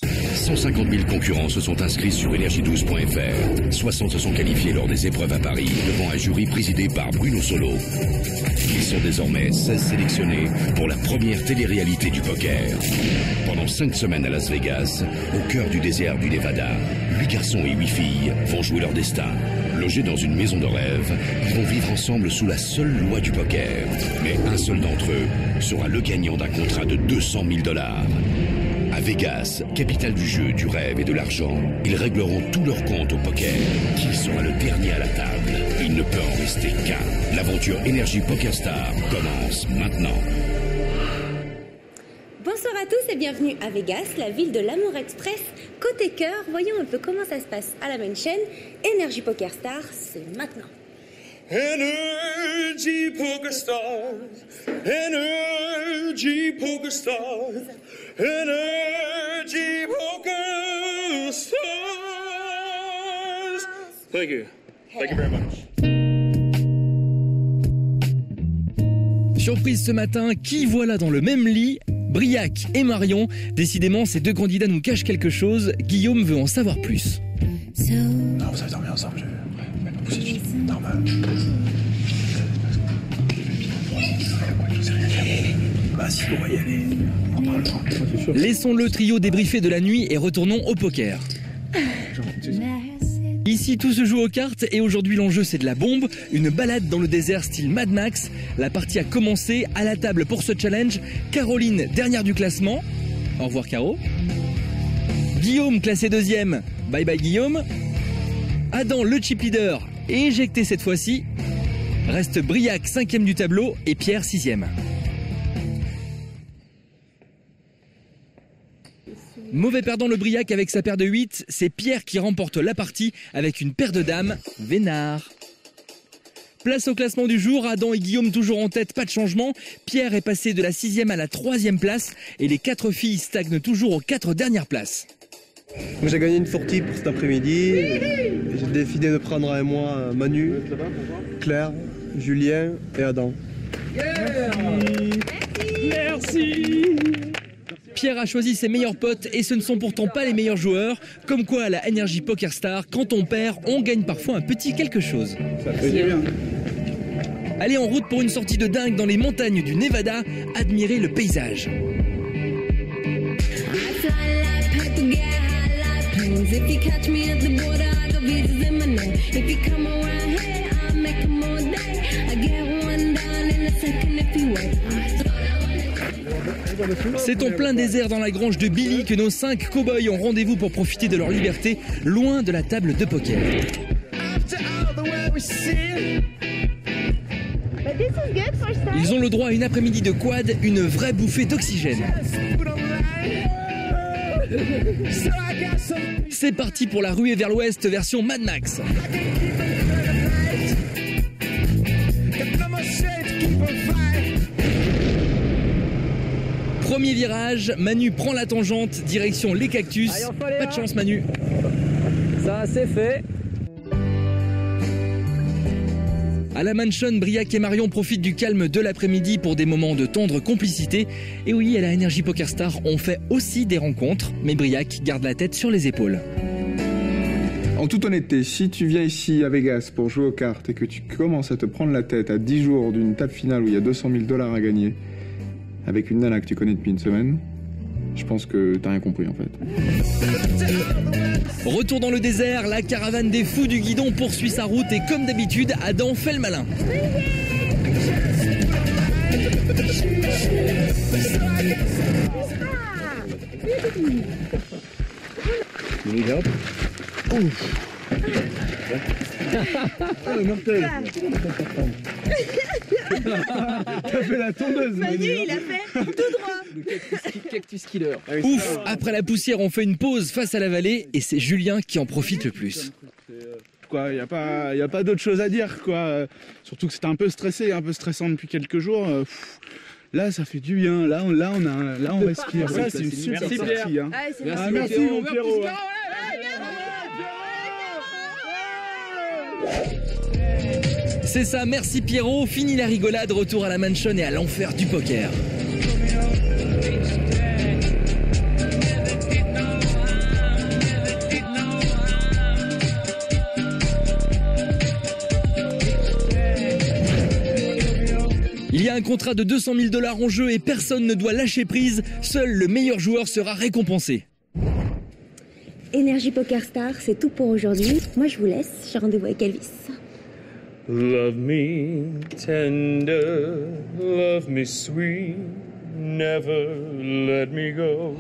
150 000 concurrents se sont inscrits sur Energie12.fr. 60 se sont qualifiés lors des épreuves à Paris, devant un jury présidé par Bruno Solo. Ils sont désormais 16 sélectionnés pour la première télé-réalité du poker. Pendant 5 semaines à Las Vegas, au cœur du désert du Nevada, 8 garçons et 8 filles vont jouer leur destin. Logés dans une maison de rêve, ils vont vivre ensemble sous la seule loi du poker. Mais un seul d'entre eux sera le gagnant d'un contrat de 200 000 $. À Vegas, capitale du jeu, du rêve et de l'argent, ils régleront tous leurs comptes au poker. Qui sera le dernier à la table? Il ne peut en rester qu'un. L'aventure Energy Poker Star commence maintenant. Bonsoir à tous et bienvenue à Vegas, la ville de l'amour express. Côté cœur, voyons un peu comment ça se passe à la main chaîne. Energy Poker Star, c'est maintenant. Energy Poker Stars, Energy Poker Stars, Energy Poker Stars. Thank you. Thank you very much. Surprise ce matin, qui voilà dans le même lit? Briac et Marion. Décidément, ces deux candidats nous cachent quelque chose. Guillaume veut en savoir plus. Non, vous avez dormi ensemble, je vais pas pousser dessus. Normal. Bah si, on va y aller. On parle. Laissons le trio débriefer de la nuit et retournons au poker. Ici, tout se joue aux cartes et aujourd'hui, l'enjeu, c'est de la bombe. Une balade dans le désert style Mad Max. La partie a commencé. À la table pour ce challenge, Caroline, dernière du classement. Au revoir, Caro. Guillaume, classé deuxième. Bye bye, Guillaume. Adam, le chip leader, est éjecté cette fois-ci. Reste Briac, cinquième du tableau, et Pierre, sixième. Mauvais perdant le Briac avec sa paire de 8, c'est Pierre qui remporte la partie avec une paire de dames, vénard. Place au classement du jour, Adam et Guillaume toujours en tête, pas de changement. Pierre est passé de la 6e à la 3e place et les 4 filles stagnent toujours aux 4 dernières places. J'ai gagné une sortie pour cet après-midi. J'ai décidé de prendre avec moi Manu, Claire, Julien et Adam. Merci. Pierre a choisi ses meilleurs potes et ce ne sont pourtant pas les meilleurs joueurs. Comme quoi à la Energy Poker Star, quand on perd, on gagne parfois un petit quelque chose. Ça fait bien. Allez en route pour une sortie de dingue dans les montagnes du Nevada, admirez le paysage. C'est en plein désert dans la grange de Billy que nos 5 cow-boys ont rendez-vous pour profiter de leur liberté, loin de la table de poker. Ils ont le droit à une après-midi de quad, une vraie bouffée d'oxygène. C'est parti pour la ruée vers l'ouest version Mad Max. Premier virage, Manu prend la tangente, direction les cactus. Pas de chance Manu. Ça c'est fait. À la mansion, Briac et Marion profitent du calme de l'après-midi pour des moments de tendre complicité. Et oui, à la Energy Poker Star, on fait aussi des rencontres, mais Briac garde la tête sur les épaules. En toute honnêteté, si tu viens ici à Vegas pour jouer aux cartes et que tu commences à te prendre la tête à 10 jours d'une table finale où il y a 200 000 $ à gagner, avec une nana que tu connais depuis une semaine, je pense que t'as rien compris en fait. Retour dans le désert, la caravane des fous du guidon poursuit sa route et comme d'habitude, Adam fait le malin. T'as fait la tondeuse. Manu, il a fait tout droit. Le cactus killer. Ouf, après la poussière, on fait une pause face à la vallée et c'est Julien qui en profite le plus. Quoi, y a pas d'autre chose à dire quoi. Surtout que c'était un peu stressé, un peu stressant depuis quelques jours. Là, ça fait du bien. Là, on respire. Ça, c'est une super sortie. Hein. Merci mon Pierrot. C'est ça, merci Pierrot, fini la rigolade, retour à la mansion et à l'enfer du poker. Il y a un contrat de 200 000 $ en jeu et personne ne doit lâcher prise. Seul le meilleur joueur sera récompensé. Energy Poker Star, c'est tout pour aujourd'hui. Moi, je vous laisse. J'ai rendez-vous avec Elvis. Love me tender, love me sweet, never let me go.